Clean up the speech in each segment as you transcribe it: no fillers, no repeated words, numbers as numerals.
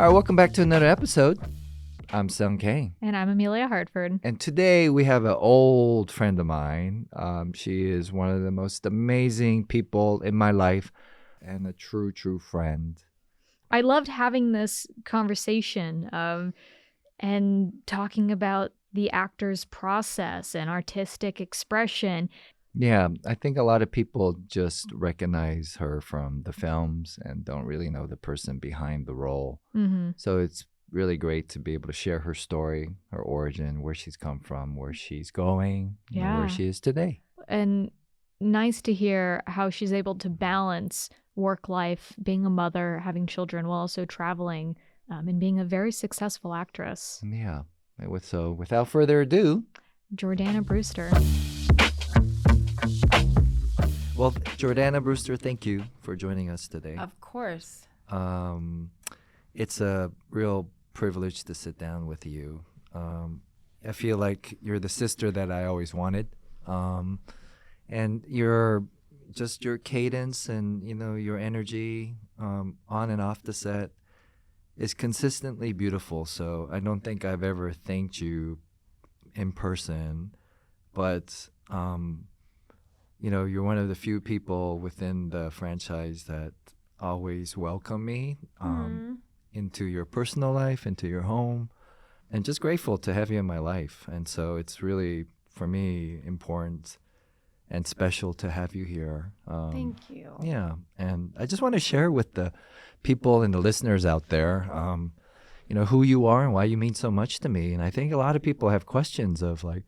All right, welcome back to another episode. I'm Sung Kang. And I'm Emelia Hartford. And today we have an old friend of mine. She is one of the most amazing people in my life and a true friend. I loved having this conversation and talking about the actor's process and artistic expression. Yeah, I think a lot of people just recognize her from the films and don't really know the person behind the role. Mm-hmm. So it's really great to be able to share her story, her origin, where she's come from, where she's going, and where she is today. And nice to hear how she's able to balance work life, being a mother, having children, while also traveling and being a very successful actress. Yeah. So without further ado, Jordana Brewster. Well, Jordana Brewster, thank you for joining us today. Of course. It's a real privilege to sit down with you. I feel like you're the sister that I always wanted. And your cadence and, your energy on and off the set is consistently beautiful. So I don't think I've ever thanked you in person, but you're one of the few people within the franchise that always welcome me into your personal life, into your home, and just grateful to have you in my life. And so it's really, for me, important and special to have you here. Thank you. Yeah, and I just want to share with the people and the listeners out there, who you are and why you mean so much to me. And I think a lot of people have questions of like,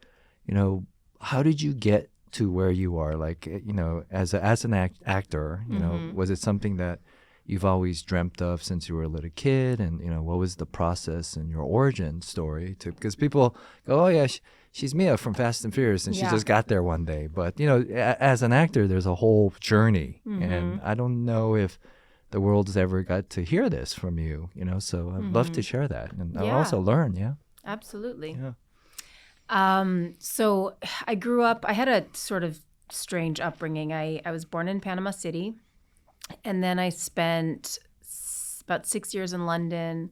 how did you get to where you are? Like, as an actor, was it something that you've always dreamt of since you were a little kid? And, what was the process and your origin story? Because people go, oh, yeah, she's Mia from Fast and Furious, and she just got there one day. But, as an actor, there's a whole journey. And I don't know if the world's ever got to hear this from you, so I'd love to share that. And I'll also learn, Absolutely. Yeah. So I grew up, I had a sort of strange upbringing. I was born in Panama City, and then I spent about 6 years in London,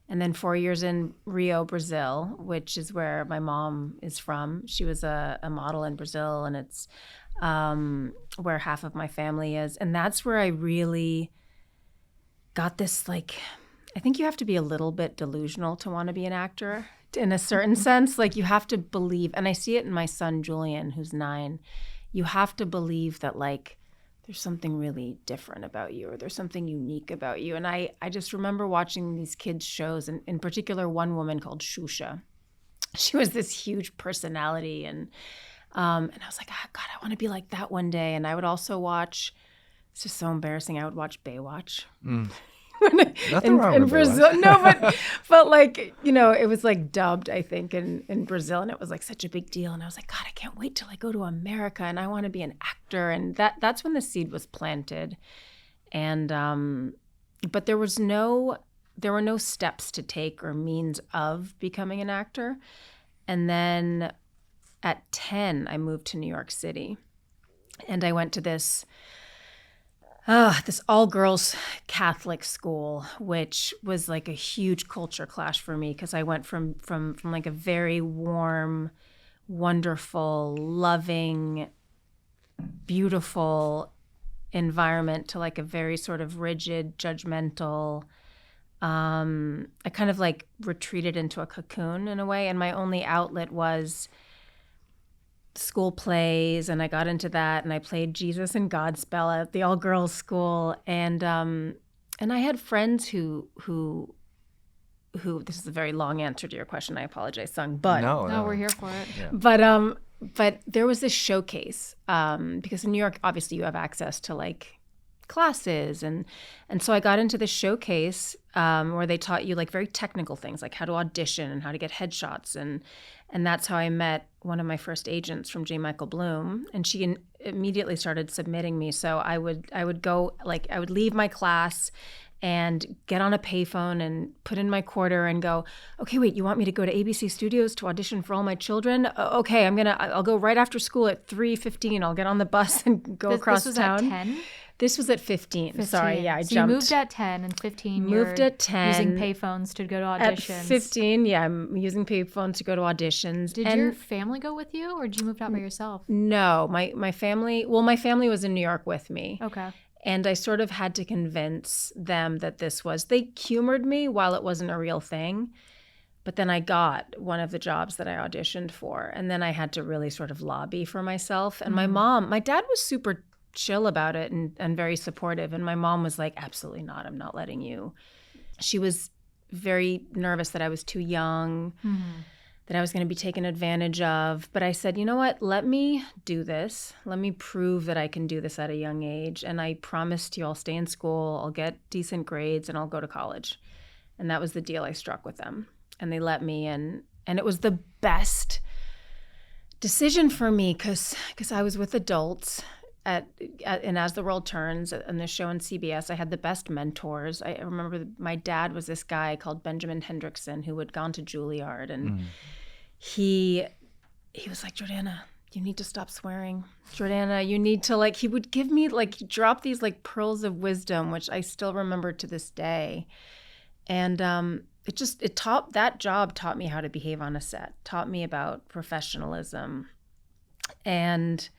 and then 4 years in Rio, Brazil, which is where my mom is from. She was a model in Brazil, and it's where half of my family is. And that's where I really got this, like, I think you have to be a little bit delusional to want to be an actor. In a certain sense, like you have to believe, and I see it in my son, Julian, who's 9, you have to believe that like there's something really different about you or there's something unique about you. And I just remember watching these kids' shows, and in particular one woman called Shusha. She was this huge personality, and I was like, oh, God, I want to be like that one day. And I would also watch, it's just so embarrassing, I would watch Baywatch. Nothing wrong with Brazil. No, but like, it was like dubbed, I think, in Brazil, and it was like such a big deal. And I was like, God, I can't wait till I go to America and I want to be an actor. And that's when the seed was planted. And but there were no steps to take or means of becoming an actor. And then at 10, I moved to New York City, and I went to this all-girls Catholic school, which was like a huge culture clash for me because I went from like a very warm, wonderful, loving, beautiful environment to like a very sort of rigid, judgmental. I kind of like retreated into a cocoon in a way, and my only outlet was school plays, and I got into that, and I played Jesus and Godspell at the all-girls school, and I had friends who this is a very long answer to your question. I apologize, Sung, but no, we're here for it. Yeah. But there was this showcase because in New York, obviously, you have access to like classes, and so I got into this showcase where they taught you like very technical things, like how to audition and how to get headshots, and that's how I met one of my first agents from J. Michael Bloom, and she immediately started submitting me. So I would go, like, I would leave my class and get on a payphone and put in my quarter and go, okay, wait, you want me to go to ABC Studios to audition for all my children? Okay, I'll go right after school at 3:15. I'll get on the bus and go across this was town. At 10? This was at 15. Sorry, yeah, I so jumped. you moved at 10 and 15. Moved you're at 10. Using payphones to go to auditions. At 15, yeah, I'm using payphones to go to auditions. Did your family go with you, or did you move out by yourself? No, my family was in New York with me. Okay. And I sort of had to convince them that they humored me while it wasn't a real thing. But then I got one of the jobs that I auditioned for. And then I had to really sort of lobby for myself. And my dad was super chill about it and very supportive. And my mom was like, absolutely not. I'm not letting you. She was very nervous that I was too young, that I was going to be taken advantage of. But I said, you know what? Let me do this. Let me prove that I can do this at a young age. And I promised you I'll stay in school, I'll get decent grades, and I'll go to college. And that was the deal I struck with them. And they let me. And it was the best decision for me because I was with adults. And As the World Turns and the show on CBS, I had the best mentors. I remember my dad was this guy called Benjamin Hendrickson who had gone to Juilliard, and he was like, Jordana, you need to stop swearing. Jordana, you need to he would give me drop these pearls of wisdom, which I still remember to this day. And that job taught me how to behave on a set, taught me about professionalism, and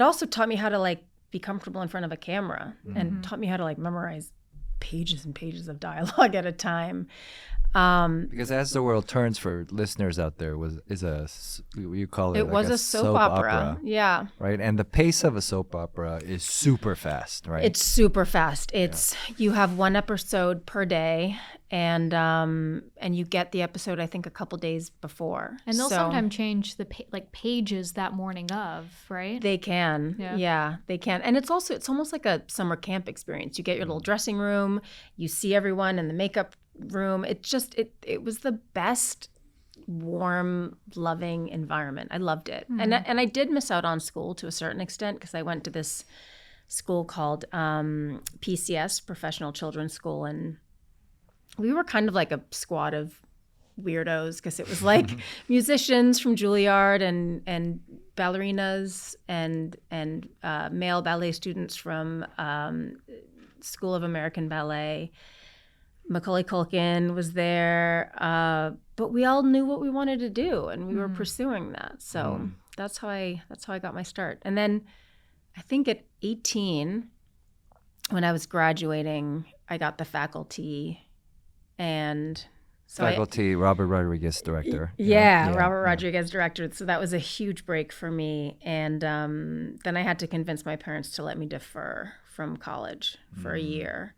also taught me how to be comfortable in front of a camera, and taught me how to memorize pages and pages of dialogue at a time. Because As the World Turns, for listeners out there, you call it. It was a soap opera. Yeah. Right, and the pace of a soap opera is super fast, right? It's super fast. You have one episode per day, and you get the episode I think a couple days before. And they'll sometimes change the pages that morning of, right? They can. Yeah, they can. And it's almost like a summer camp experience. You get your little dressing room, you see everyone in the makeup room. It was the best, warm, loving environment. I loved it. And I did miss out on school to a certain extent because I went to this school called PCS, Professional Children's School, and we were kind of like a squad of weirdos because it was musicians from Juilliard and ballerinas and male ballet students from School of American Ballet. Macaulay Culkin was there, but we all knew what we wanted to do, and we were pursuing that. So that's how I got my start. And then I think at 18, when I was graduating, I got the faculty, and so Robert Rodriguez director. Yeah, Robert Rodriguez director. So that was a huge break for me. And then I had to convince my parents to let me defer from college for a year.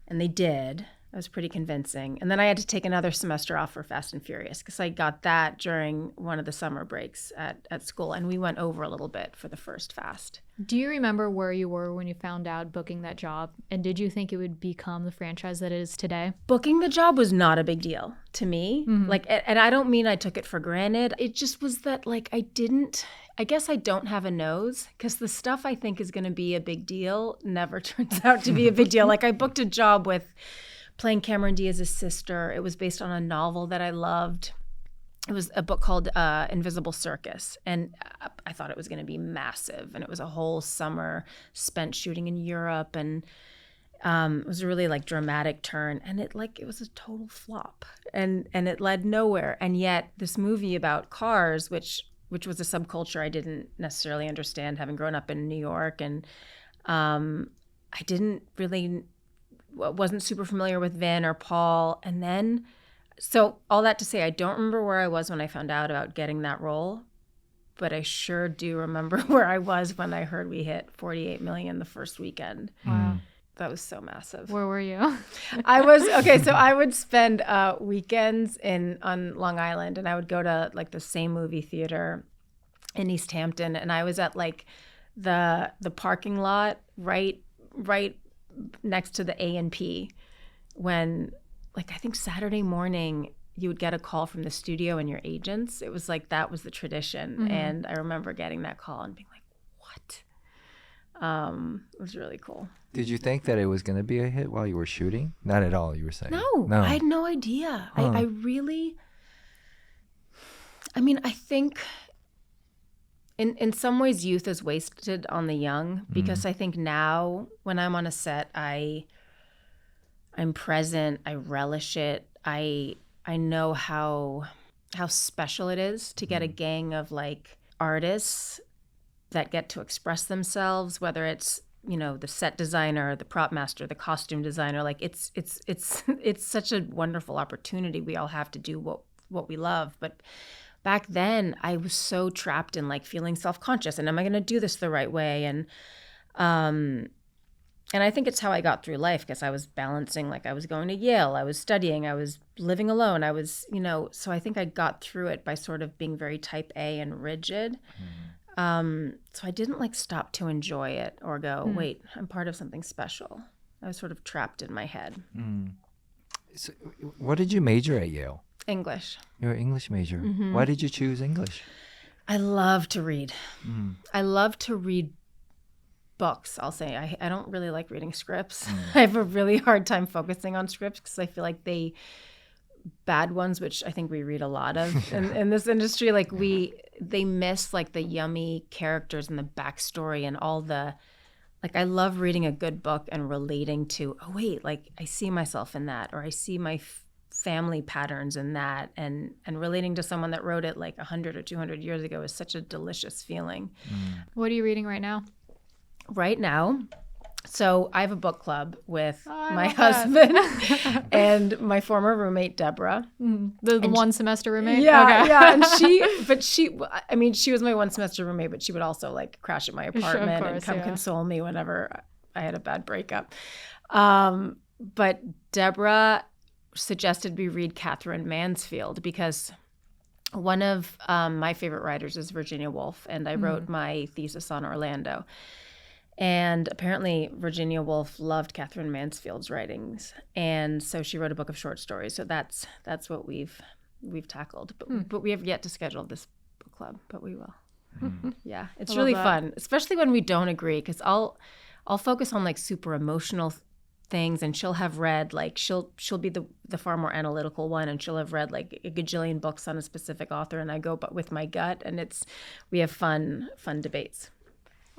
And they did. It was pretty convincing. And then I had to take another semester off for Fast and Furious because I got that during one of the summer breaks at school. And we went over a little bit for the first Fast. Do you remember where you were when you found out booking that job? And did you think it would become the franchise that it is today? Booking the job was not a big deal to me. And I don't mean I took it for granted. It just was that I guess I don't have a nose because the stuff I think is going to be a big deal never turns out to be a big deal. I booked a job with playing Cameron Diaz's sister. It was based on a novel that I loved. It was a book called Invisible Circus. And I thought it was going to be massive. And it was a whole summer spent shooting in Europe. And it was a really dramatic turn. And it was a total flop. And it led nowhere. And yet this movie about cars, which was a subculture I didn't necessarily understand, having grown up in New York. And I wasn't super familiar with Vin or Paul. And then, so all that to say, I don't remember where I was when I found out about getting that role, but I sure do remember where I was when I heard we hit 48 million the first weekend. Wow. That was so massive. Where were you? So I would spend weekends on Long Island, and I would go to the same movie theater in East Hampton, and I was at the parking lot right next to the A&P when I think Saturday morning you would get a call from the studio and your agents. It was that was the tradition. And I remember getting that call and being like, what? It was really cool. Did you think that it was going to be a hit while you were shooting? Not at all, you were saying. No. I had no idea. Huh. I think In some ways, youth is wasted on the young, because I think now when I'm on a set, I'm present. I relish it. I know how special it is to get a gang of like artists that get to express themselves, whether it's, you know, the set designer, the prop master, the costume designer. Like it's such a wonderful opportunity. We all have to do what we love. But back then I was so trapped in like feeling self-conscious, and am I going to do this the right way? And I think it's how I got through life, because I was balancing, like I was going to Yale, I was studying, I was living alone, I was, you know, so I think I got through it by sort of being very type A and rigid. So I didn't like stop to enjoy it or go, wait, I'm part of something special. I was sort of trapped in my head. So what did you major at Yale? English. You're an English major. Why did you choose English? I love to read. I love to read books, I'll say. I don't really like reading scripts. I have a really hard time focusing on scripts, because I feel like bad ones, which I think we read a lot of in this industry, like they miss like the yummy characters and the backstory and all the, like, I love reading a good book and relating to, oh wait, like I see myself in that, or I see my family patterns in that, and relating to someone that wrote it like 100 or 200 years ago is such a delicious feeling. What are you reading right now? Right now, so I have a book club with my husband and my former roommate, Deborah. The one semester roommate? Yeah, Okay. yeah. And she was my one semester roommate, but she would also like crash at my apartment and come console me whenever I had a bad breakup. But Deborah suggested we read Catherine Mansfield, because one of my favorite writers is Virginia Woolf, and I wrote my thesis on Orlando. And apparently Virginia Woolf loved Catherine Mansfield's writings, and so she wrote a book of short stories. So that's what we've tackled. But we have yet to schedule this book club, but we will. Yeah, it's really fun, especially when we don't agree, because I'll focus on like super emotional things, and she'll have read like she'll be the far more analytical one, and she'll have read like a gajillion books on a specific author, and I go but with my gut, and we have fun debates.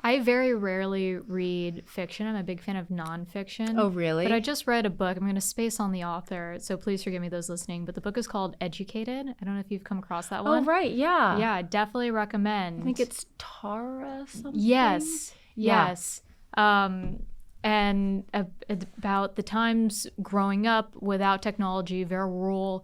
I very rarely read fiction. I'm a big fan of nonfiction. Oh, really? But I just read a book. I'm going to space on the author, so please forgive me those listening. But the book is called Educated. I don't know if you've come across that one. Oh, right. Yeah. Yeah, definitely recommend. I think it's Tara something. Yes. And about the times growing up without technology, very rural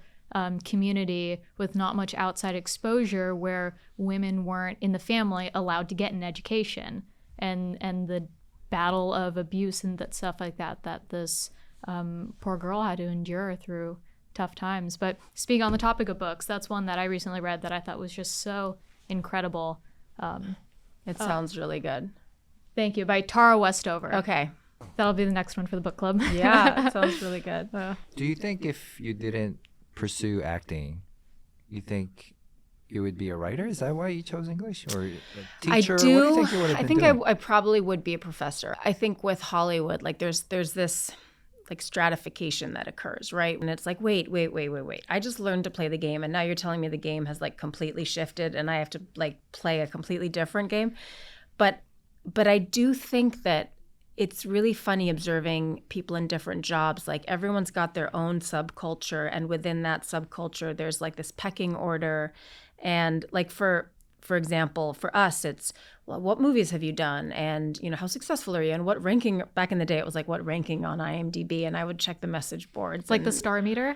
community with not much outside exposure, where women weren't in the family allowed to get an education, and the battle of abuse and that stuff like that this poor girl had to endure through tough times. But speaking on the topic of books, that's one that I recently read that I thought was just so incredible. It sounds really good. Thank you. By Tara Westover. Okay. That'll be the next one for the book club. Yeah, it sounds really good. Do you think if you didn't pursue acting, you think you would be a writer? Is that why you chose English, or a teacher? I do. What do you think you would have I been think doing? I probably would be a professor. I think with Hollywood, like there's this like stratification that occurs, right? And it's like, wait. I just learned to play the game, and now you're telling me the game has like completely shifted, and I have to like play a completely different game. But I do think that it's really funny observing people in different jobs. Like everyone's got their own subculture, and within that subculture, there's like this pecking order. And like for example, for us, it's, well, what movies have you done? And, you know, how successful are you? And what ranking? Back in the day, it was like, what ranking on IMDb? And I would check the message boards. It's like the star meter?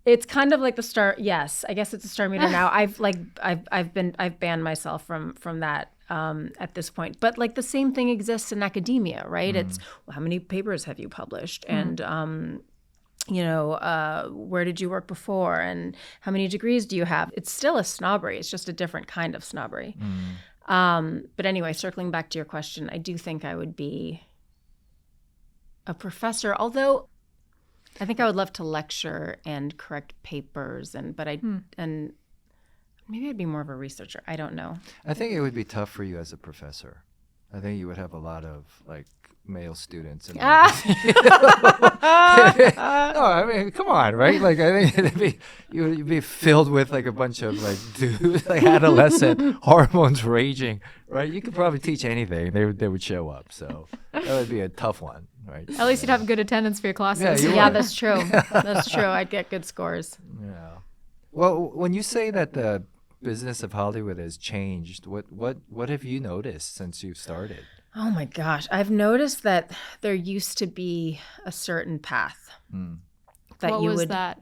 It's kind of like the star. Yes, I guess it's a star meter now. I've banned myself from that. At this point. But like the same thing exists in academia, right? It's, well, how many papers have you published? And, where did you work before? And how many degrees do you have? It's still a snobbery. It's just a different kind of snobbery. But anyway, circling back to your question, I do think I would be a professor, although I think I would love to lecture and correct papers, and maybe I'd be more of a researcher. I don't know. I think it would be tough for you as a professor. I think you would have a lot of like male students. No, I mean, come on, right? Like, I think you'd be filled with like a bunch of like dudes, like adolescent hormones raging, right? You could probably teach anything; they would show up. So that would be a tough one, right? At least you'd have good attendance for your classes. Yeah, you Yeah, would. that's true. That's true. I'd get good scores. Yeah. Well, when you say that the business of Hollywood has changed, what have you noticed since you've started? Oh my gosh. I've noticed that there used to be a certain path that What you was would that?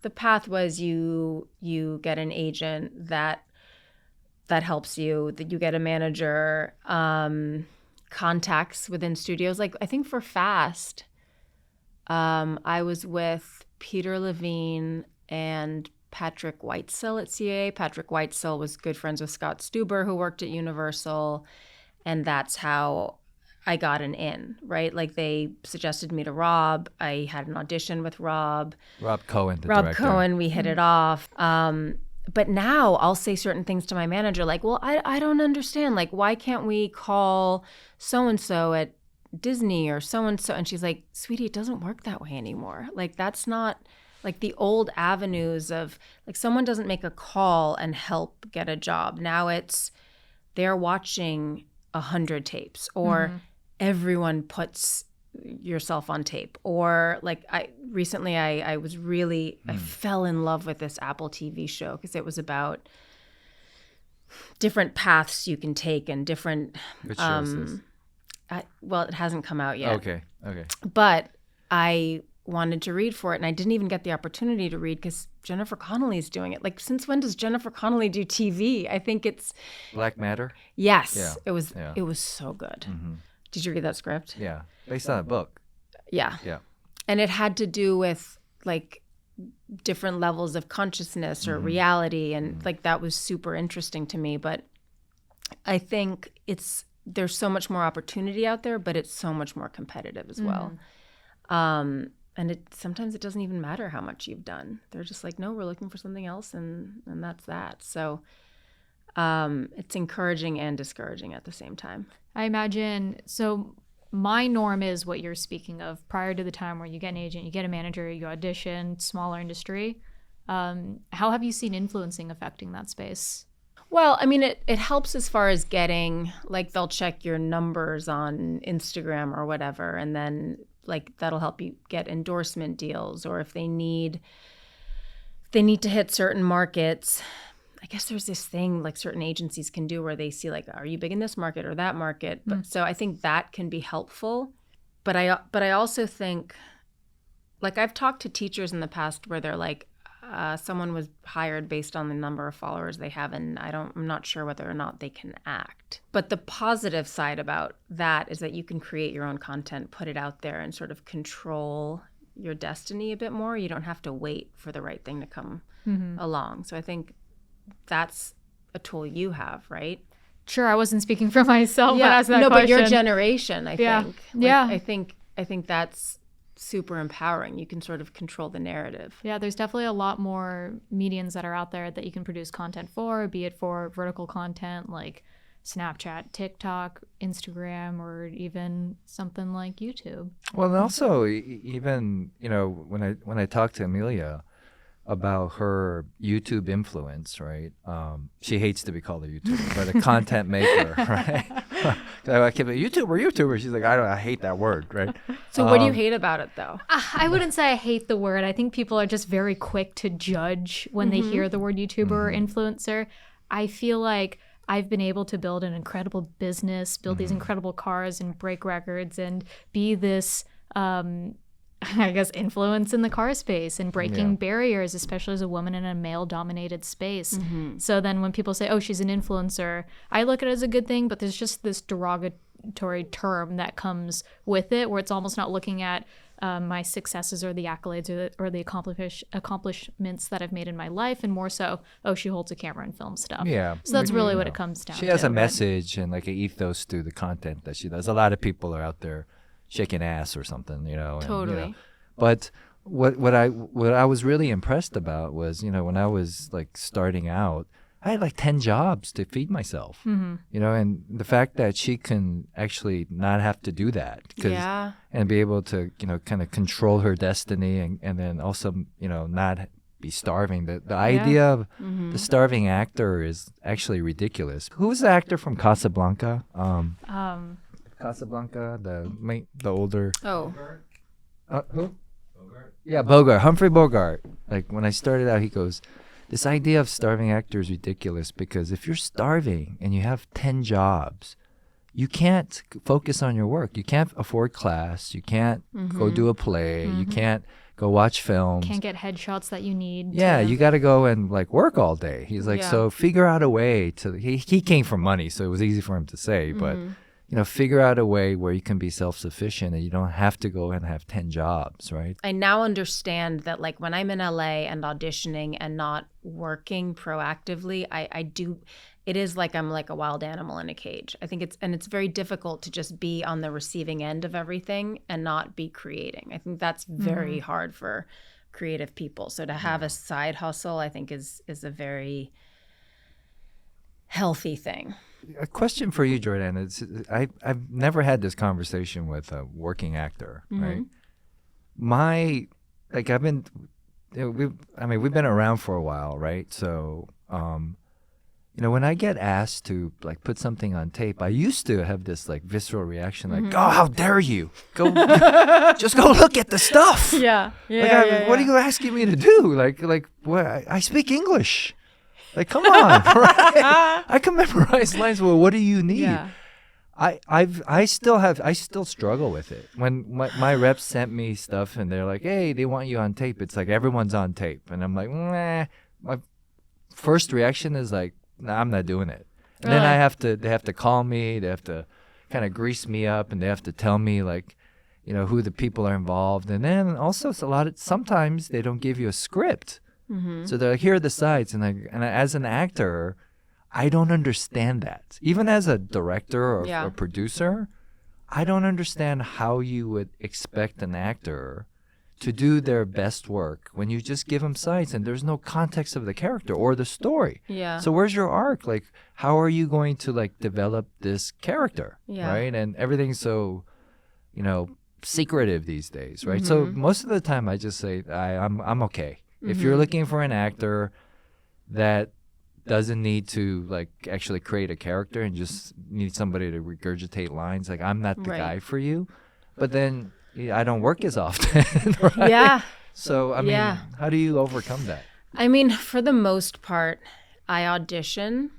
the path was you get an agent that helps you, that you get a manager, contacts within studios. Like I think for Fast, I was with Peter Levine and Patrick Whitesell at CAA. Patrick Whitesell was good friends with Scott Stuber, who worked at Universal, and that's how I got an in, right? Like they suggested me to Rob. I had an audition with Rob. Rob Cohen, the Rob director. Cohen, we hit it off. But now I'll say certain things to my manager, like, well, I don't understand. Like, why can't we call so-and-so at Disney or so-and-so? And she's like, sweetie, it doesn't work that way anymore. Like, that's not like the old avenues of like someone doesn't make a call and help get a job. Now it's they're watching 100 tapes or everyone puts yourself on tape. Or like I was really, I fell in love with this Apple TV show because it was about different paths you can take and different, Which show is this? well, it hasn't come out yet. Okay. But I wanted to read for it and I didn't even get the opportunity to read because Jennifer Connelly's doing it. Like, since when does Jennifer Connelly do TV? I think it's Black Matter? yes. Yeah. It was so good. Did you read that script? Yeah. Based on a book. Yeah. Yeah. And it had to do with like different levels of consciousness or reality, and like that was super interesting to me. But I think there's so much more opportunity out there, but it's so much more competitive as well. And sometimes it doesn't even matter how much you've done. They're just like, no, we're looking for something else, and that's that. So it's encouraging and discouraging at the same time. I imagine, so my norm is what you're speaking of prior to the time where you get an agent, you get a manager, you audition, smaller industry. How have you seen influencing affecting that space? Well, I mean, it helps as far as getting, like, they'll check your numbers on Instagram or whatever, and then, like, that'll help you get endorsement deals, or if they need to hit certain markets. I guess there's this thing, like, certain agencies can do where they see, like, are you big in this market or that market? But so I think that can be helpful. But I also think, like, I've talked to teachers in the past where they're like, someone was hired based on the number of followers they have, and I'm not sure whether or not they can act. But the positive side about that is that you can create your own content, put it out there, and sort of control your destiny a bit more. You don't have to wait for the right thing to come along. So I think that's a tool you have, right? Sure, I wasn't speaking for myself when I asked that no, question. but your generation, I think. Yeah. I think that's super empowering. You can sort of control the narrative. Yeah, there's definitely a lot more mediums that are out there that you can produce content for, be it for vertical content like Snapchat, TikTok, Instagram, or even something like YouTube. Well, and also even, when I talked to Emelia about her YouTube influence, right? She hates to be called a YouTuber, but a content maker, right? I kept YouTuber. She's like, I hate that word, right? So what do you hate about it, though? I wouldn't say I hate the word. I think people are just very quick to judge when they hear the word YouTuber or influencer. I feel like I've been able to build an incredible business, build these incredible cars and break records, and be this I guess influence in the car space and breaking barriers, especially as a woman in a male-dominated space. So then when people say, oh, she's an influencer, I look at it as a good thing, but there's just this derogatory term that comes with it where it's almost not looking at my successes or the accolades or the accomplishments that I've made in my life, and more so, oh, she holds a camera and films stuff. Yeah. So that's really what it comes down to. She has a message and like an ethos to the content that she does. A lot of people are out there shaking ass or something, Totally. And, but what I was really impressed about was, when I was like starting out, I had like 10 jobs to feed myself, you know, and the fact that she can actually not have to do that and be able to, you know, kind of control her destiny and then also, you know, not be starving. The idea of the starving actor is actually ridiculous. Who was the actor from Casablanca? Casablanca, the older. Oh. Who? Bogart. Yeah, Bogart. Humphrey Bogart. Like when I started out, he goes, this idea of starving actor is ridiculous because if you're starving and you have 10 jobs, you can't focus on your work. You can't afford class. You can't go do a play. You can't go watch films. Can't get headshots that you need. Yeah, you got to go and like work all day. He's like, so figure out a way to. He came from money, so it was easy for him to say. But you know, figure out a way where you can be self-sufficient and you don't have to go and have 10 jobs, right? I now understand that like when I'm in LA and auditioning and not working proactively, I do. It is like I'm like a wild animal in a cage. I think it's very difficult to just be on the receiving end of everything and not be creating. I think that's very hard for creative people. So to have a side hustle, I think is a very healthy thing. A question for you, Jordana. I've never had this conversation with a working actor, right? We've been around for a while, right? So, you know, when I get asked to like put something on tape, I used to have this like visceral reaction, like, "Oh, how dare you? Go, just go look at the stuff." What are you asking me to do? Like, what? I speak English. Like, come on, right? I can memorize lines. Well, what do you need? Yeah. I still struggle with it. When my reps sent me stuff and they're like, hey, they want you on tape. It's like everyone's on tape. And I'm like, nah. My first reaction is like, nah, I'm not doing it. And then they have to call me. They have to kind of grease me up and they have to tell me like, you know, who the people are involved. And then also sometimes they don't give you a script. So they're like, here are the sides. And as an actor, I don't understand that. Even as a director or a producer, I don't understand how you would expect an actor to do their best work when you just give them sides and there's no context of the character or the story. Yeah. So where's your arc? Like, how are you going to like develop this character? Yeah. Right? And everything's so, you know, secretive these days, right? So most of the time I just say, I'm okay. If you're looking for an actor that doesn't need to like actually create a character and just need somebody to regurgitate lines, like I'm not the guy for you. But then I don't work as often, right? Yeah. So I mean, how do you overcome that? I mean, for the most part, I audition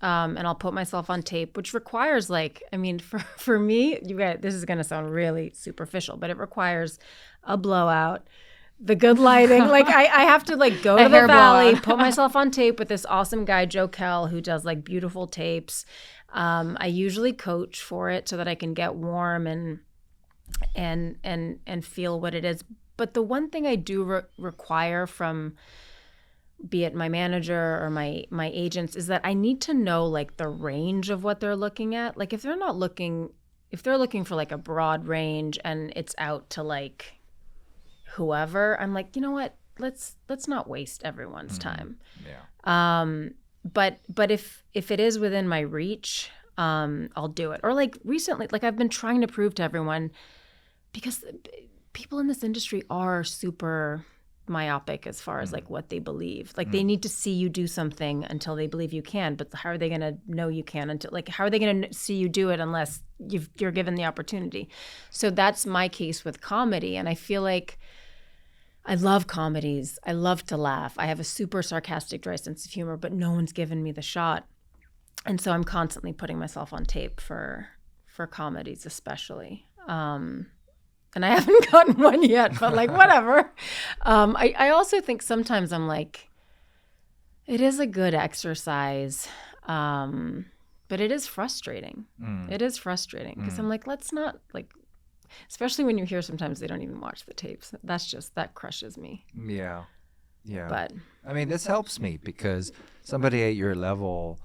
and I'll put myself on tape, which requires like, I mean, for me, you guys, this is going to sound really superficial, but it requires a blowout. The good lighting. Like I have to like go to the valley, put myself on tape with this awesome guy, Joe Kell, who does like beautiful tapes. I usually coach for it so that I can get warm and feel what it is. But the one thing I do require from be it my manager or my agents is that I need to know like the range of what they're looking at. Like if they're looking for like a broad range and it's out to like whoever, I'm like, you know what? Let's not waste everyone's time. Yeah. But if it is within my reach, I'll do it. Or like recently, like I've been trying to prove to everyone, because people in this industry are super myopic as far as like what they believe. Like they need to see you do something until they believe you can, but how are they going to know you can until like how are they going to see you do it unless you're given the opportunity? So that's my case with comedy, and I feel like I love comedies. I love to laugh. I have a super sarcastic, dry sense of humor, but no one's given me the shot. And so I'm constantly putting myself on tape for comedies especially. And I haven't gotten one yet, but like whatever. I also think sometimes I'm like, it is a good exercise, but it is frustrating. It is frustrating because I'm like, let's not like, especially when you hear sometimes they don't even watch the tapes. That crushes me. Yeah. But I mean, this helps me because somebody at your level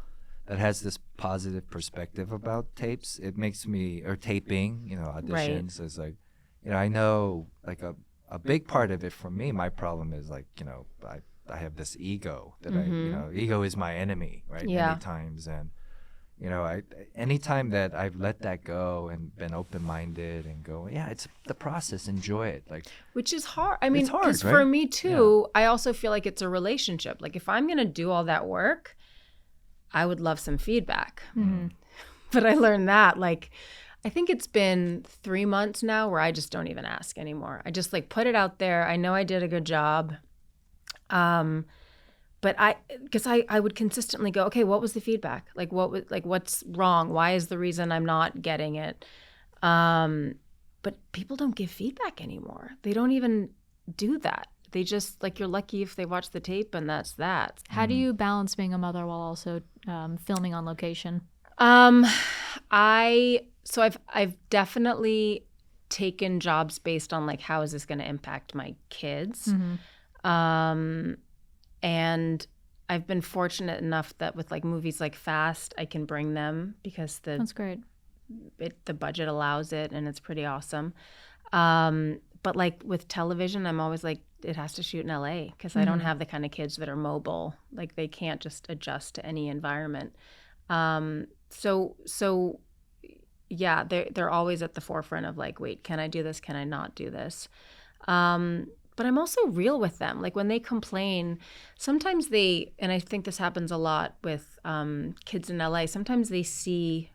that has this positive perspective about tapes, it makes me, or taping, you know, auditions is like, you know, I know like a big part of it for me, my problem is like, you know, I have this ego that ego is my enemy, right? Yeah. Many times. And, anytime that I've let that go and been open-minded and go, yeah, it's the process, enjoy it. Like, which is hard. I mean, it's hard, because right? for me too, I also feel like it's a relationship. Like if I'm going to do all that work, I would love some feedback. But I learned that, like, I think it's been 3 months now where I just don't even ask anymore. I just like put it out there. I know I did a good job. But because I would consistently go, okay, what was the feedback? Like what's wrong? Why is the reason I'm not getting it? But people don't give feedback anymore. They don't even do that. They just, like, you're lucky if they watch the tape and that's that. How do you balance being a mother while also filming on location? I've definitely taken jobs based on like, how is this going to impact my kids? And I've been fortunate enough that with like movies like Fast, I can bring them because That's great. The budget allows it, and it's pretty awesome. But like with television, I'm always like, it has to shoot in LA because I don't have the kind of kids that are mobile. Like they can't just adjust to any environment. So yeah, they're always at the forefront of like, wait, can I do this? Can I not do this? But I'm also real with them. Like when they complain, sometimes and I think this happens a lot with kids in LA, sometimes they see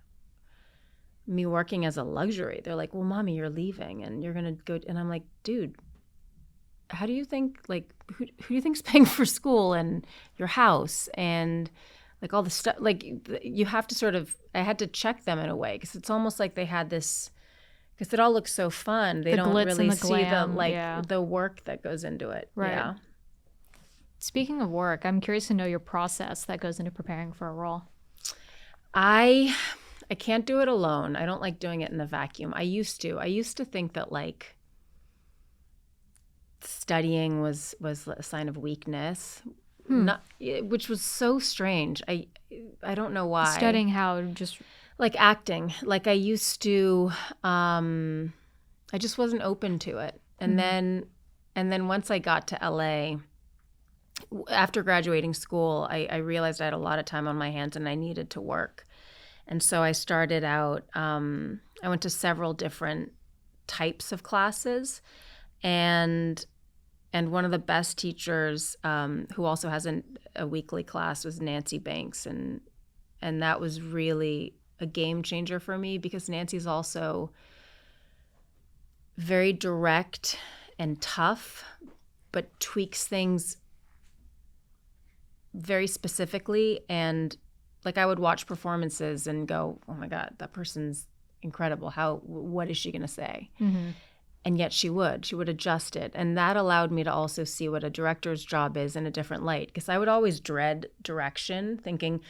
me working as a luxury. They're like, well, mommy, you're leaving and you're going to go. And I'm like, dude, how do you think, like, who do you think's paying for school and your house and like all the stuff? Like you have to sort of, I had to check them in a way because it's almost like they had this, because it all looks so fun. They don't really see the work that goes into it. Right. Yeah. Speaking of work, I'm curious to know your process that goes into preparing for a role. I can't do it alone. I don't like doing it in a vacuum. I used to think that like studying was a sign of weakness, which was so strange. I don't know why. Studying how? Just like acting. Like I used to, I just wasn't open to it. And then once I got to LA, after graduating school, I realized I had a lot of time on my hands and I needed to work. And so I started out, I went to several different types of classes, and one of the best teachers who also has a weekly class was Nancy Banks, and that was really a game changer for me because Nancy's also very direct and tough, but tweaks things very specifically. And like I would watch performances and go, oh my God, that person's incredible. What is she going to say? And yet she would adjust it. And that allowed me to also see what a director's job is in a different light. Because I would always dread direction, thinking,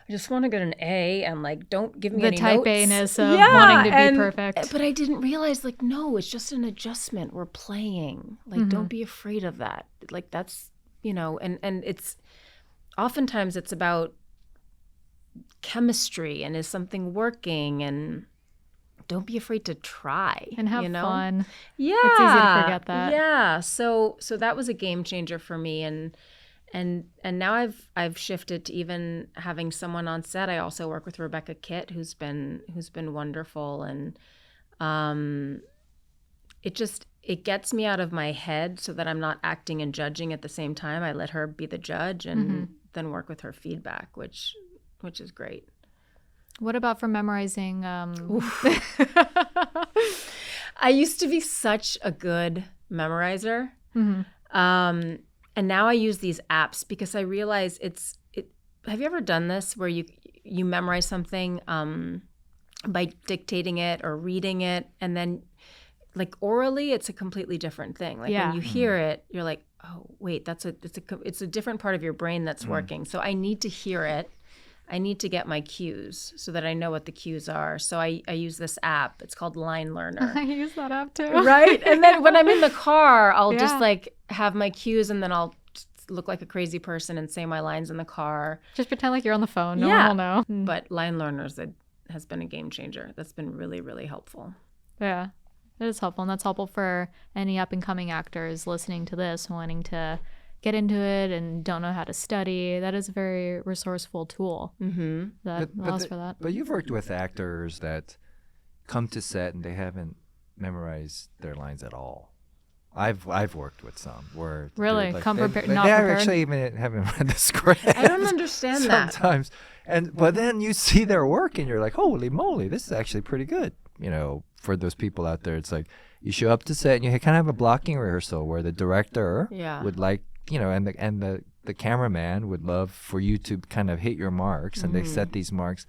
I just want to get an A and like, don't give me any type notes. A-ness of wanting to be perfect. But I didn't realize like, no, it's just an adjustment. We're playing. Like, don't be afraid of that. Like that's, and it's oftentimes it's about chemistry and is something working, and don't be afraid to try and have fun. Yeah, it's easy to forget that. Yeah, so that was a game changer for me, and now I've shifted to even having someone on set. I also work with Rebecca Kitt, who's been wonderful, and it gets me out of my head so that I'm not acting and judging at the same time. I let her be the judge and then work with her feedback, which is great. What about for memorizing? I used to be such a good memorizer. And now I use these apps because I realize have you ever done this where you memorize something by dictating it or reading it, and then like orally it's a completely different thing. Like when you hear it, you're like, oh wait, it's a different part of your brain that's working. So I need to hear it. I need to get my cues so that I know what the cues are. So I use this app. It's called Line Learner. I use that app too. Right? And then when I'm in the car, I'll just like have my cues, and then I'll look like a crazy person and say my lines in the car. Just pretend like you're on the phone. No one will know. But Line Learner has been a game changer. That's been really, really helpful. Yeah, it is helpful. And that's helpful for any up and coming actors listening to this, wanting to get into it and don't know how to study, that is a very resourceful tool that allows for that. But you've worked with actors that come to set and they haven't memorized their lines at all. I've worked with some where Really? like, Come prepared, they not prepared? actually even haven't read the script. I don't understand that. Sometimes. But then you see their work and you're like, holy moly, this is actually pretty good. You know, for those people out there, it's like you show up to set and you kind of have a blocking rehearsal where the director would like, you know, and the cameraman would love for you to kind of hit your marks, and they set these marks.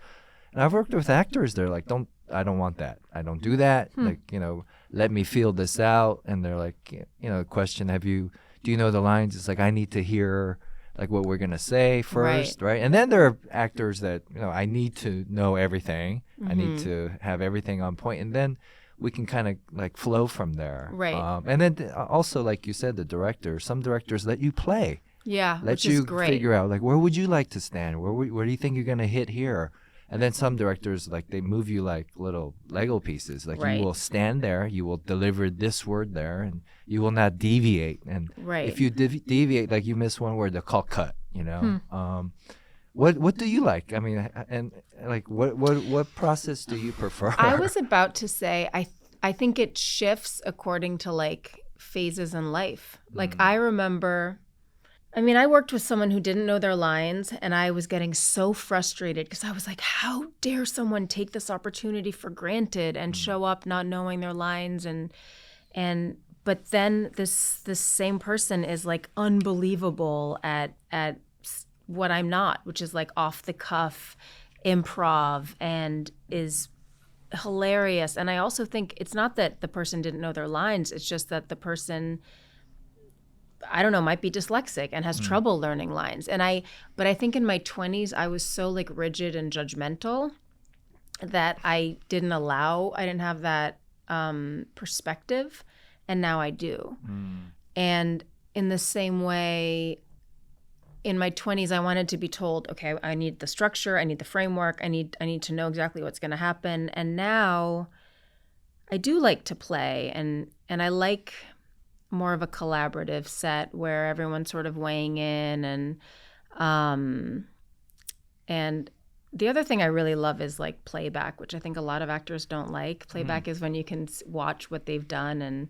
And I've worked with actors, they're like, I don't want that. I don't do that. Like, you know, let me feel this out. And they're like, you know, question, do you know the lines? It's like, I need to hear like what we're going to say first, right? And then there are actors that, you know, I need to know everything. I need to have everything on point. And then we can kind of like flow from there. Right. And then also, like you said, some directors let you play. Yeah, Let which you is great. figure out, like, where would you like to stand? Where do you think you're going to hit here? And then some directors, like, they move you like little Lego pieces. Like, you will stand there, you will deliver this word there, and you will not deviate. And if you deviate, like, you miss one word, they'll call cut, you know? What do you like? I mean, and, like, what process do you prefer? I was about to say, I think it shifts according to, like, phases in life. Like, I remember... I mean, I worked with someone who didn't know their lines, and I was getting so frustrated because I was like, how dare someone take this opportunity for granted and show up not knowing their lines? But then this same person is like unbelievable at what I'm not, which is like off the cuff improv, and is hilarious. And I also think it's not that the person didn't know their lines, it's just that the person, I don't know, might be dyslexic and has trouble learning lines. But I think in my 20s, I was so like rigid and judgmental that I didn't have that perspective. And now I do. And in the same way, in my 20s, I wanted to be told, okay, I need the structure, I need the framework, I need to know exactly what's going to happen. And now I do like to play, and I like more of a collaborative set where everyone's sort of weighing in, and the other thing I really love is like playback, which I think a lot of actors don't like. Playback is when you can watch what they've done and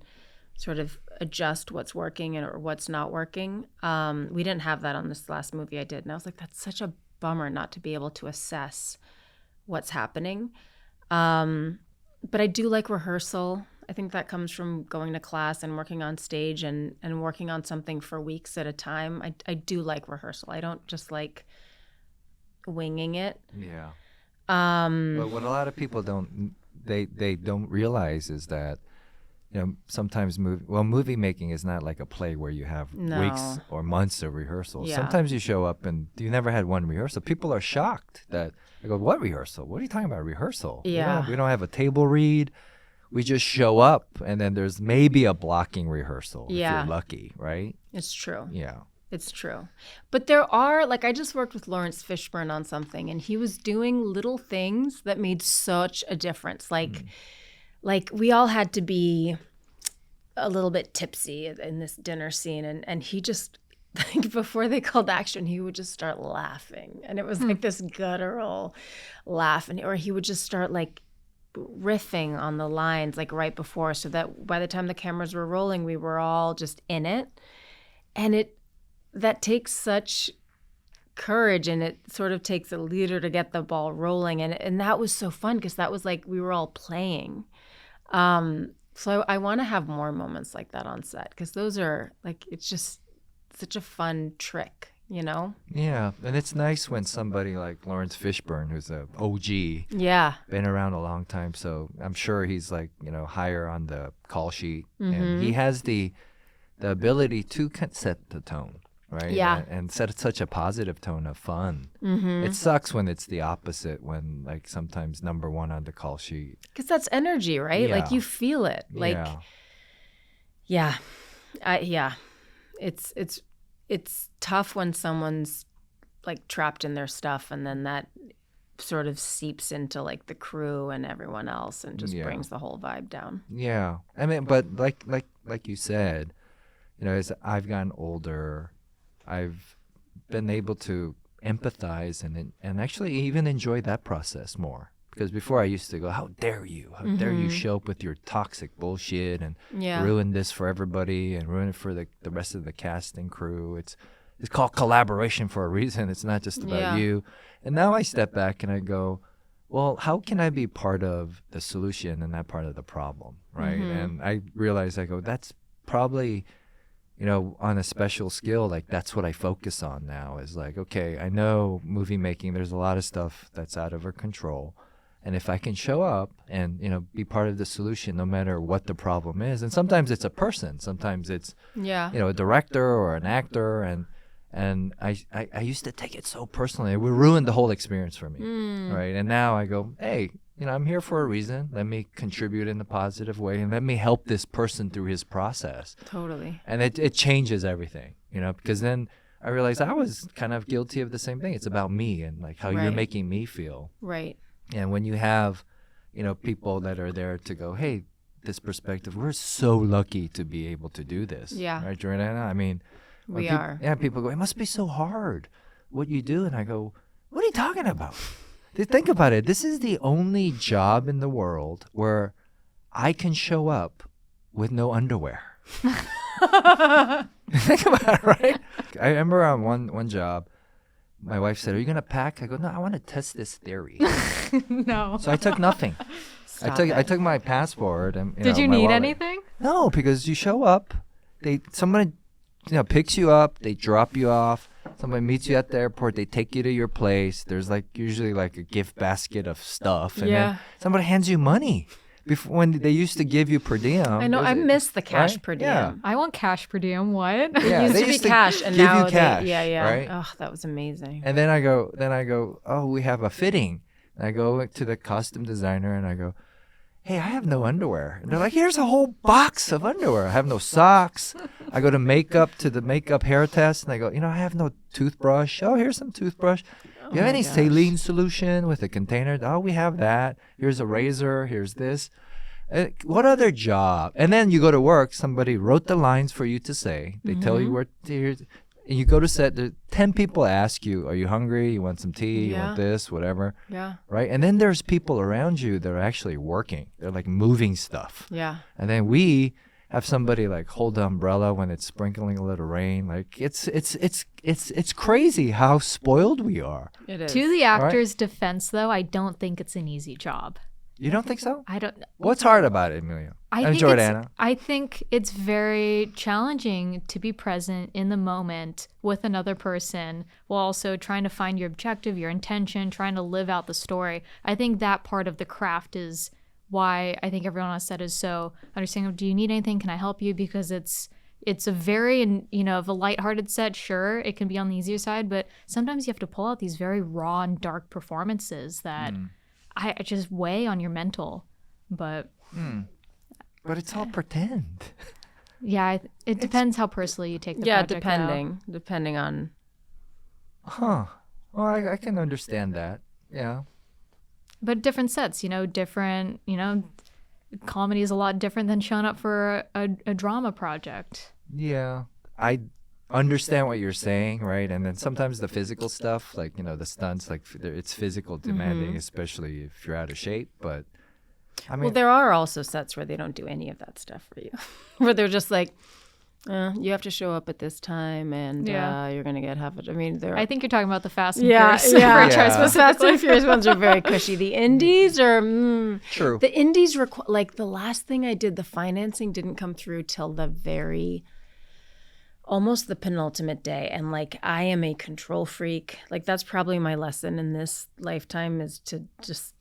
sort of adjust what's working or what's not working. We didn't have that on this last movie I did, and I was like, that's such a bummer not to be able to assess what's happening. But I do like rehearsal. I think that comes from going to class and working on stage and working on something for weeks at a time. I do like rehearsal. I don't just like winging it. Yeah. But what a lot of people don't realize is that, you know, sometimes movie making is not like a play where you have weeks or months of rehearsal. Yeah. Sometimes you show up and you never had one rehearsal. People are shocked that I go, what rehearsal? What are you talking about rehearsal? Yeah. We don't have a table read. We just show up, and then there's maybe a blocking rehearsal if you're lucky, right? It's true. Yeah. It's true. But there are, like, I just worked with Lawrence Fishburne on something, and he was doing little things that made such a difference. Like we all had to be a little bit tipsy in this dinner scene, and he just, like, before they called action, he would just start laughing. And it was like this guttural laugh, or he would just start, like, riffing on the lines like right before, so that by the time the cameras were rolling, we were all just in it. And that takes such courage, and it sort of takes a leader to get the ball rolling, and that was so fun because that was like we were all playing. So I want to have more moments like that on set, because those are like, it's just such a fun trick, you know? Yeah, and it's nice when somebody like Lawrence Fishburne, who's a OG, been around a long time, so I'm sure he's like, you know, higher on the call sheet, and he has the ability to set the tone, right? Yeah. And set such a positive tone of fun. It sucks when it's the opposite, when like sometimes number one on the call sheet. Because that's energy, right? Yeah. Like you feel it. Like, It's tough when someone's like trapped in their stuff, and then that sort of seeps into like the crew and everyone else, and just brings the whole vibe down. Yeah, I mean, but like you said, you know, as I've gotten older, I've been able to empathize and actually even enjoy that process more. Because before I used to go, how dare you? How dare you show up with your toxic bullshit and ruin this for everybody and ruin it for the rest of the cast and crew. It's called collaboration for a reason. It's not just about you. And now I step back and I go, well, how can I be part of the solution and not part of the problem, right? And I realize, I go, that's probably, on a special skill, like that's what I focus on now is like, okay, I know movie making, there's a lot of stuff that's out of our control. And if I can show up and, be part of the solution, no matter what the problem is, and sometimes it's a person, sometimes it's, a director or an actor, and I used to take it so personally. It would ruin the whole experience for me, right? And now I go, hey, I'm here for a reason. Let me contribute in a positive way, and let me help this person through his process. Totally. And it changes everything, because then I realized I was kind of guilty of the same thing. It's about me and like how you're making me feel. Right. And when you have, people that are there to go, hey, this perspective, we're so lucky to be able to do this. Yeah. Right, Jordana? I mean, we are. Yeah, people go, it must be so hard what you do. And I go, what are you talking about? Think about it. This is the only job in the world where I can show up with no underwear. Think about it, right? I remember on one job, my wife said, are you going to pack? I go, no, I want to test this theory. No. So I took nothing. I took my passport. And, Did you need anything? No, because you show up, somebody picks you up, they drop you off, somebody meets you at the airport, they take you to your place. There's usually a gift basket of stuff, and then somebody hands you money. Before, when they used to give you per diem. I know, I miss the cash per diem. Yeah. I want cash per diem. What? Yeah, it used to be cash, and now you cash, right? Right? Oh, that was amazing. And then I go, oh, we have a fitting. And I go to the costume designer and I go, hey, I have no underwear. And they're like, here's a whole box of underwear. I have no socks. I go to the makeup hair test, and I go, I have no toothbrush. Oh, here's some toothbrush. Do you have any saline solution with a container? Oh, we have that. Here's a razor. Here's this. What other job? And then you go to work. Somebody wrote the lines for you to say. They tell you where to. And you go to set. 10 people ask you, are you hungry? You want some tea? You want this? Whatever. Yeah. Right? And then there's people around you that are actually working. They're like moving stuff. Yeah. And then we have somebody like hold the umbrella when it's sprinkling a little rain. Like it's crazy how spoiled we are. It is. To the actor's defense, though, I don't think it's an easy job. You don't think so? I don't. What's hard about it, Emelia? And Jordana? I think it's very challenging to be present in the moment with another person while also trying to find your objective, your intention, trying to live out the story. I think that part of the craft is why I think everyone on set is so understanding. Do you need anything? Can I help you? Because it's a very, of a lighthearted set, sure, it can be on the easier side, but sometimes you have to pull out these very raw and dark performances that I just weigh on your mental. But it's all pretend. Yeah, it depends how personally you take the project. Yeah, depending on. Huh. Well, I can understand that. Yeah. But different sets, different, comedy is a lot different than showing up for a drama project. Yeah. I understand what you're saying, right? And then sometimes the physical stuff, like, the stunts, like it's physical demanding, especially if you're out of shape. But I mean, well, there are also sets where they don't do any of that stuff for you, where they're just like, you have to show up at this time, and you're gonna get half it. I mean, I think you're talking about the Fast and Furious franchise. The Fast and Furious ones are very cushy. The indies are true. The indies like the last thing I did, the financing didn't come through till almost the penultimate day, and like I am a control freak. Like that's probably my lesson in this lifetime is to just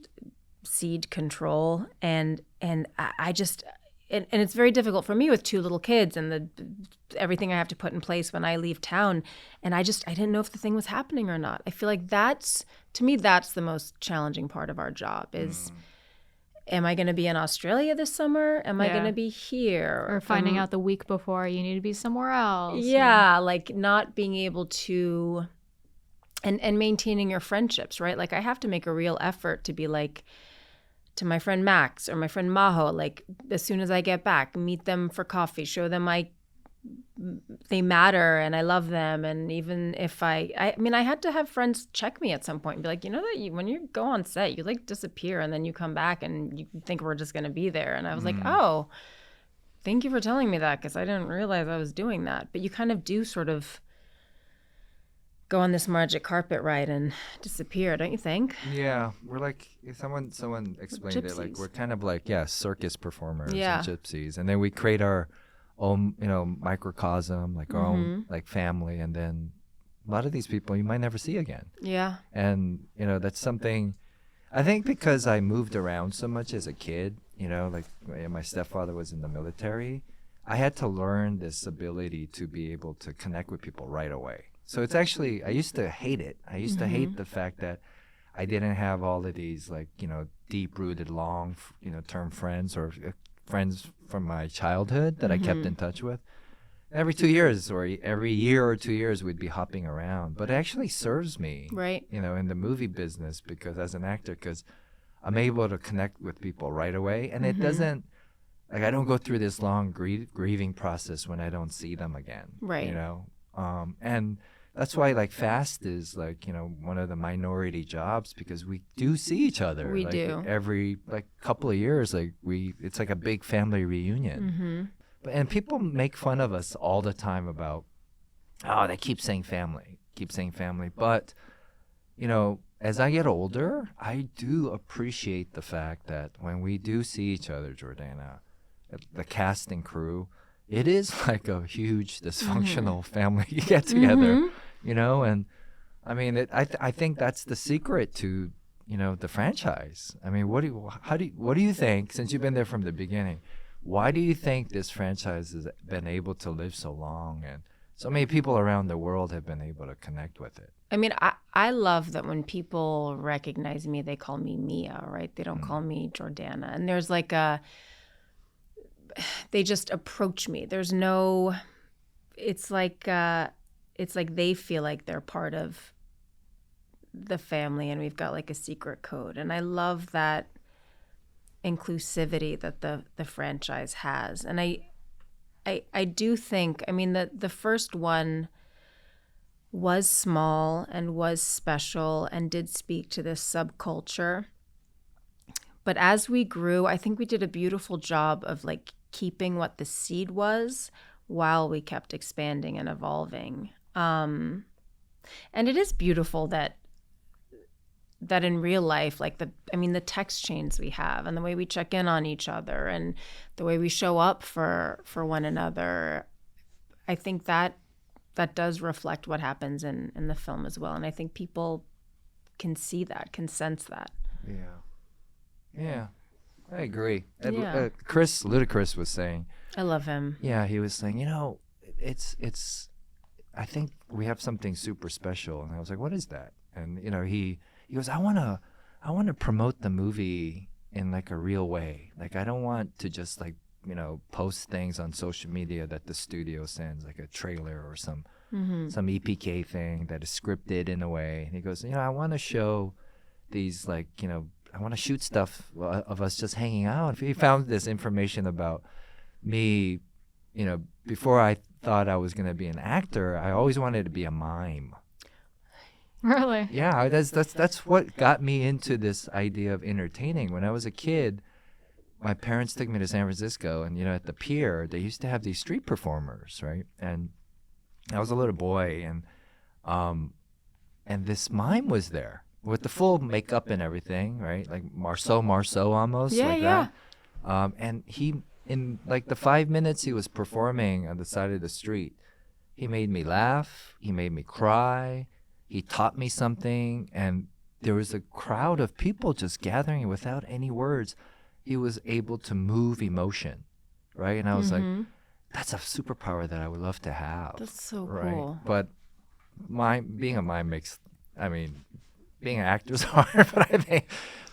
cede control, and I just. And it's very difficult for me with 2 little kids and everything I have to put in place when I leave town. And I didn't know if the thing was happening or not. I feel like that's the most challenging part of our job is, am I going to be in Australia this summer? Am I going to be here? Or finding out the week before you need to be somewhere else. Yeah, like not being able to, and maintaining your friendships, right? Like I have to make a real effort to be like, to my friend Max or my friend Maho, like as soon as I get back, meet them for coffee, show them my they matter and I love them. And even if I mean, I had to have friends check me at some point and be like, you know that when you go on set, you like disappear and then you come back and you think we're just going to be there. And I was like, oh, thank you for telling me that, because I didn't realize I was doing that. But you kind of do sort of go on this magic carpet ride and disappear, don't you think? Yeah, we're like, someone explained it, like we're kind of like, circus performers and gypsies, and then we create our own, microcosm, like our own like family, and then a lot of these people you might never see again. Yeah. And that's something, I think, because I moved around so much as a kid, like my stepfather was in the military, I had to learn this ability to be able to connect with people right away. So it's actually, I used to hate it. I used to hate the fact that I didn't have all of these, like, deep-rooted, long-term friends or friends from my childhood that I kept in touch with. Every 2 years or every year or 2 years, we'd be hopping around. But it actually serves me, right, in the movie business, because as an actor, because I'm able to connect with people right away. And it doesn't, like, I don't go through this long grieving process when I don't see them again. Right. And that's why, like, Fast is, like, one of the minority jobs, because we do see each other. We like, do. Every, like, couple of years, like, it's like a big family reunion. And people make fun of us all the time about, they keep saying family. But, as I get older, I do appreciate the fact that when we do see each other, Jordana, the cast and crew, it is like a huge dysfunctional family get together, and I mean, I think that's the secret to, the franchise. I mean, what do you think, since you've been there from the beginning, why do you think this franchise has been able to live so long and so many people around the world have been able to connect with it? I mean, I love that when people recognize me, they call me Mia, right? They don't call me Jordana. And there's like they just approach me. There's no, it's like they feel like they're part of the family and we've got like a secret code. And I love that inclusivity that the franchise has. And I do think, I mean, the first one was small and was special and did speak to this subculture. But as we grew, I think we did a beautiful job of like keeping what the seed was while we kept expanding and evolving. And it is beautiful that in real life, like the text chains we have and the way we check in on each other and the way we show up for one another, I think that does reflect what happens in the film as well. And I think people can see that, can sense that. Yeah, I agree. Yeah. Ludacris was saying, I love him. Yeah, he was saying, it's I think we have something super special. And I was like, what is that? And, he goes, I want to promote the movie in like a real way. Like, I don't want to just like, post things on social media that the studio sends, like a trailer or some EPK thing that is scripted in a way. And he goes, I want to show these, like, I want to shoot stuff of us just hanging out. He found this information about me, before I thought I was going to be an actor, I always wanted to be a mime. Really? Yeah, that's what got me into this idea of entertaining. When I was a kid, my parents took me to San Francisco, and at the pier, they used to have these street performers, right? And I was a little boy, and this mime was there with the full makeup and everything, right? Like Marceau almost, like that. And he, in like the 5 minutes he was performing on the side of the street, he made me laugh, he made me cry. He taught me something, and there was a crowd of people just gathering without any words. He was able to move emotion, right? And I was like, that's a superpower that I would love to have. That's so right? Cool. But being a mime being an actor is hard, but I think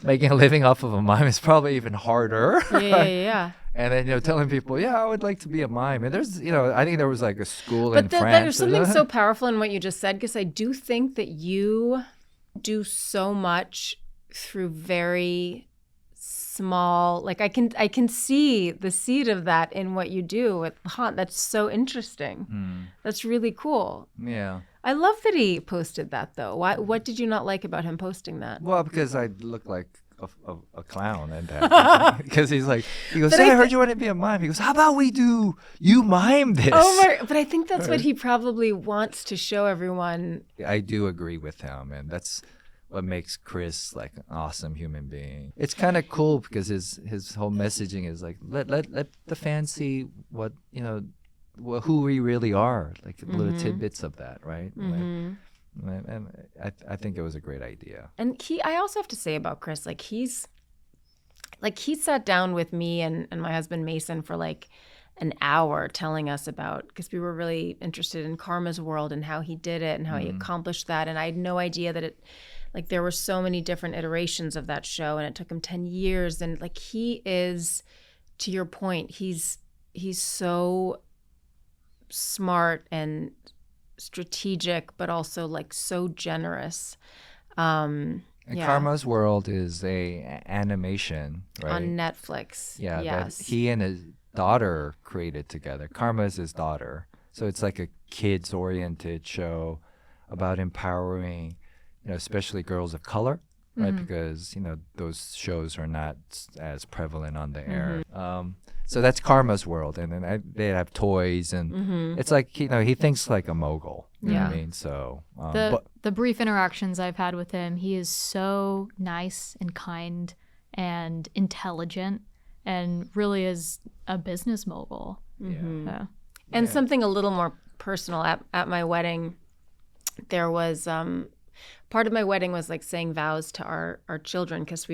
making a living off of a mime is probably even harder. Yeah. And then, telling people, I would like to be a mime. And there's, I think there was like a school in France. But there's something so powerful in what you just said, because I do think that you do so much through very small, like I can see the seed of that in what you do with Haunt. That's so interesting. That's really cool. Yeah. I love that he posted that though. What did you not like about him posting that? Well, because I look like a clown and that. Because he goes, But hey, I heard you want to be a mime. He goes, how about you mime this? But I think that's what he probably wants to show everyone. I do agree with him, and that's what makes Chris like an awesome human being. It's kind of cool because his whole messaging is like let the fans see what who we really are, like little tidbits of that, right? And I think it was a great idea. And I also have to say about Chris, he sat down with me and my husband Mason for like an hour telling us about, because we were really interested in Karma's world and how he did it and how he accomplished that. And I had no idea that there were so many different iterations of that show, and it took him 10 years. And he is, to your point, he's so smart and strategic, but also so generous. And Karma's World is a animation, right? On Netflix. Yeah, yes. that he and his daughter created together. Karma is his daughter. So it's like a kids-oriented show about empowering, especially girls of color, right? Because, those shows are not as prevalent on the air. So that's Karma's World. And then they have toys, and it's like, he thinks like a mogul. You know what I mean? So the brief interactions I've had with him, he is so nice and kind and intelligent, and really is a business mogul. Yeah. And something a little more personal, at my wedding, there was part of my wedding was saying vows to our children, because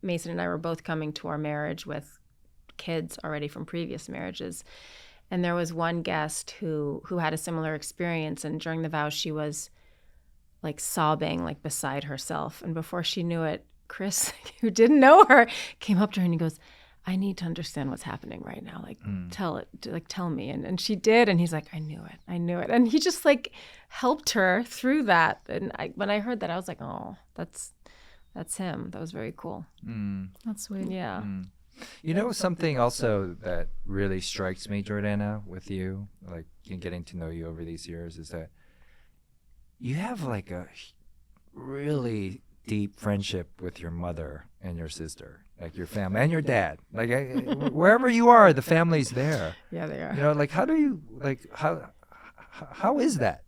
Mason and I were both coming to our marriage with kids already from previous marriages. And there was one guest who had a similar experience, and during the vows she was sobbing beside herself. And before she knew it, Chris, who didn't know her, came up to her and he goes, I need to understand what's happening right now. Tell me. And she did. And he's like, I knew it. And he just helped her through that. And when I heard that, I was like, oh, that's him. That was very cool. That's sweet. Yeah. Something also that really strikes me, Jordana, with you, in getting to know you over these years, is that you have a really deep friendship with your mother and your sister, your family and your dad. Wherever you are, the family's there. Yeah, they are. How do you how is that?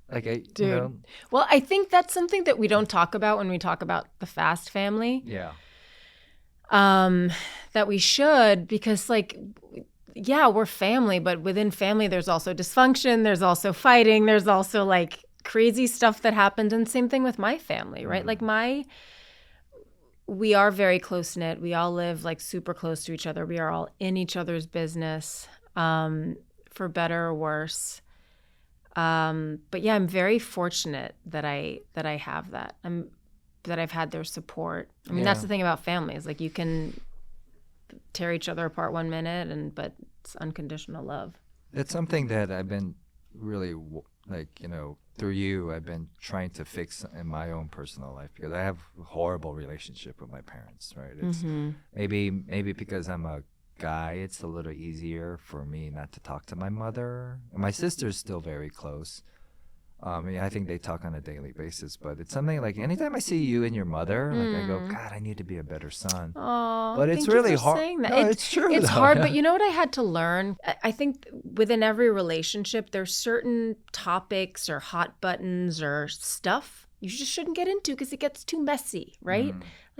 Dude. Well, I think that's something that we don't talk about when we talk about the Fast family. Yeah. That we should, because we're family, but within family there's also dysfunction, there's also fighting, there's also crazy stuff that happened. And same thing with my family, right? We are very close knit. We all live super close to each other. We are all in each other's business, for better or worse. But yeah, I'm very fortunate that I have that. That I've had their support. I mean, that's the thing about families. You can tear each other apart one minute, but it's unconditional love. That's something that I've been really through you, I've been trying to fix in my own personal life, because I have a horrible relationship with my parents, right? It's maybe because I'm a guy, it's a little easier for me not to talk to my mother. And my sister's still very close. I think they talk on a daily basis, but it's something anytime I see you and your mother, I go, God, I need to be a better son. Oh, but it's really hard. No, it's true. It's though. hard, but you know what I had to learn? I think within every relationship, there's certain topics or hot buttons or stuff you just shouldn't get into because it gets too messy, right?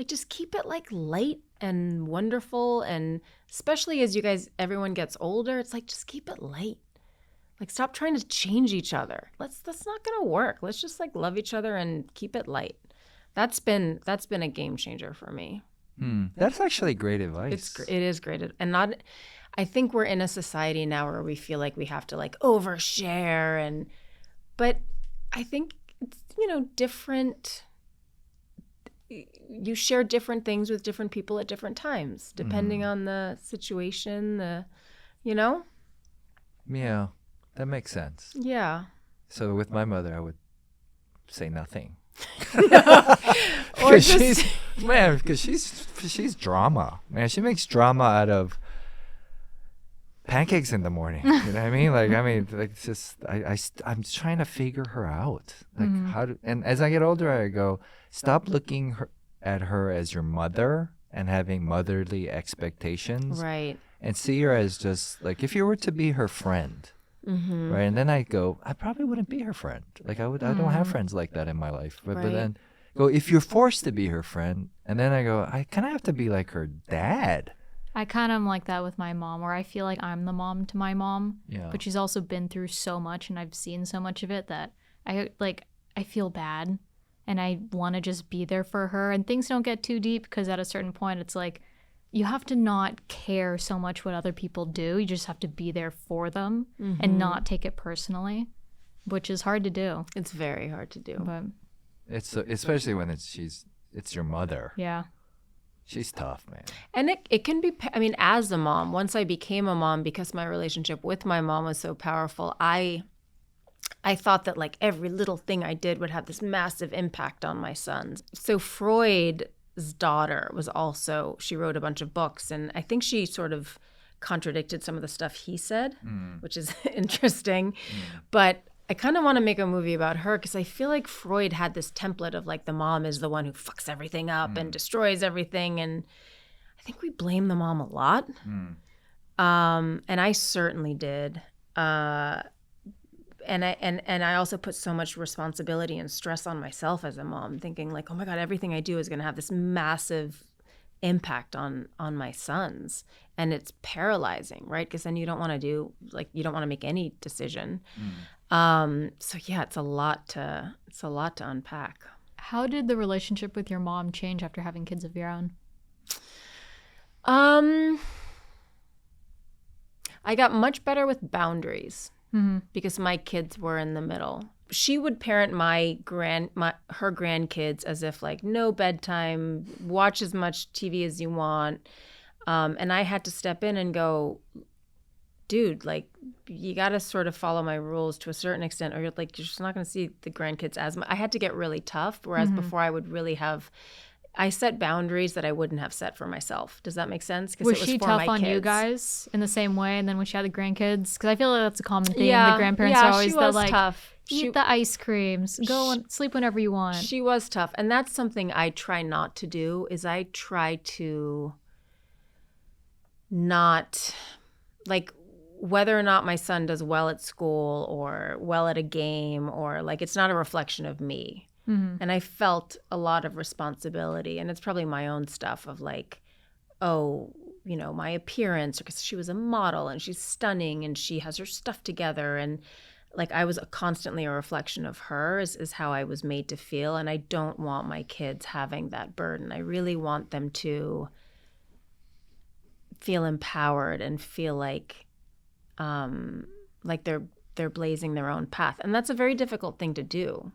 Just keep it light and wonderful, and especially as everyone gets older, it's just keep it light. Stop trying to change each other. That's not gonna work. Let's just love each other and keep it light. That's been a game changer for me. That's actually great advice. It is great, and not. I think we're in a society now where we feel we have to overshare, but I think it's different. You share different things with different people at different times, depending on the situation. Yeah. That makes sense. Yeah. So with my mother, I would say nothing. Or just Man, because she's drama. Man, she makes drama out of pancakes in the morning. You know what I mean? Like it's just I'm trying to figure her out. Like and as I get older, I go, stop looking at her as your mother and having motherly expectations, Right. and see her as just like if you were to be her friend. Right, and then I go, I probably wouldn't be her friend. Like I don't have friends like that in my life. But Right. then go, if you're forced to be her friend, and then I go, I kind of have to be like her dad. I kind of am like that with my mom, where I feel like I'm the mom to my mom, Yeah. but she's also been through so much and I've seen so much of it that I feel bad and I want to just be there for her. And things don't get too deep because at a certain point it's like you have to not care so much what other people do. You just have to be there for them and not take it personally, which is hard to do. It's very hard to do. But It's especially when it's your mother. yeah. She's tough, man. And it can be, I mean, as a mom, once I became a mom, because my relationship with my mom was so powerful, I thought that like every little thing I did would have this massive impact on my sons. So Freud's daughter was also, she wrote a bunch of books, and I think she sort of contradicted some of the stuff he said, which is interesting. But I kind of want to make a movie about her because I feel like Freud had this template of like the mom is the one who fucks everything up and destroys everything. And I think we blame the mom a lot. And I certainly did. And I also put so much responsibility and stress on myself as a mom, thinking like, oh my God, everything I do is going to have this massive impact on my sons. And it's paralyzing, right? Because then you don't want to make any decision. So yeah, it's a lot to unpack. How did the relationship with your mom change after having kids of your own? I got much better with boundaries because my kids were in the middle. She would parent her grandkids as if like no bedtime, watch as much TV as you want, and I had to step in and go, dude, like you got to sort of follow my rules to a certain extent, or you're just not going to see the grandkids as much. I had to get really tough, whereas before I would really have. I set boundaries that I wouldn't have set for myself. Does that make sense? Was it was she for tough my on you kids. guys in the same way? And then when she had the grandkids, because I feel like that's a common theme. Yeah, The grandparents are always she was like, tough. eat the ice creams, go and sleep whenever you want. She was tough, and that's something I try not to do. Is I try to not like whether or not my son does well at school or well at a game or like it's not a reflection of me. And I felt a lot of responsibility, and it's probably my own stuff of like, oh, you know, my appearance, because she was a model and she's stunning and she has her stuff together, and like I was constantly a reflection of her is how I was made to feel. And I don't want my kids having that burden. I really want them to feel empowered and feel like they're blazing their own path, and that's a very difficult thing to do.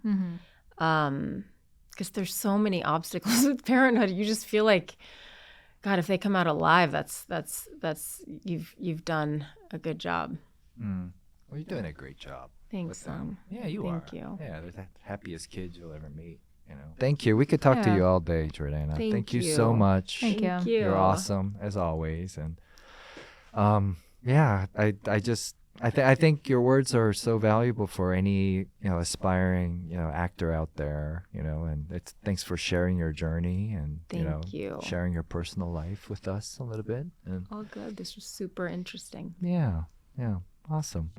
Because there's so many obstacles with parenthood. You just feel like, God, if they come out alive, that's you've done a good job. Well, you're doing a great job. Thanks, Sung. Yeah, you are. Thank you. Yeah, they're the happiest kids you'll ever meet. You know. Thank you. We could talk to Yeah. you all day, Jordana. Thank you you. so much. Thank you. You're awesome as always, and yeah, I think your words are so valuable for any aspiring actor out there, and thanks for sharing your journey and Thank you. sharing your personal life with us a little bit. And All good. This was super interesting. yeah, awesome.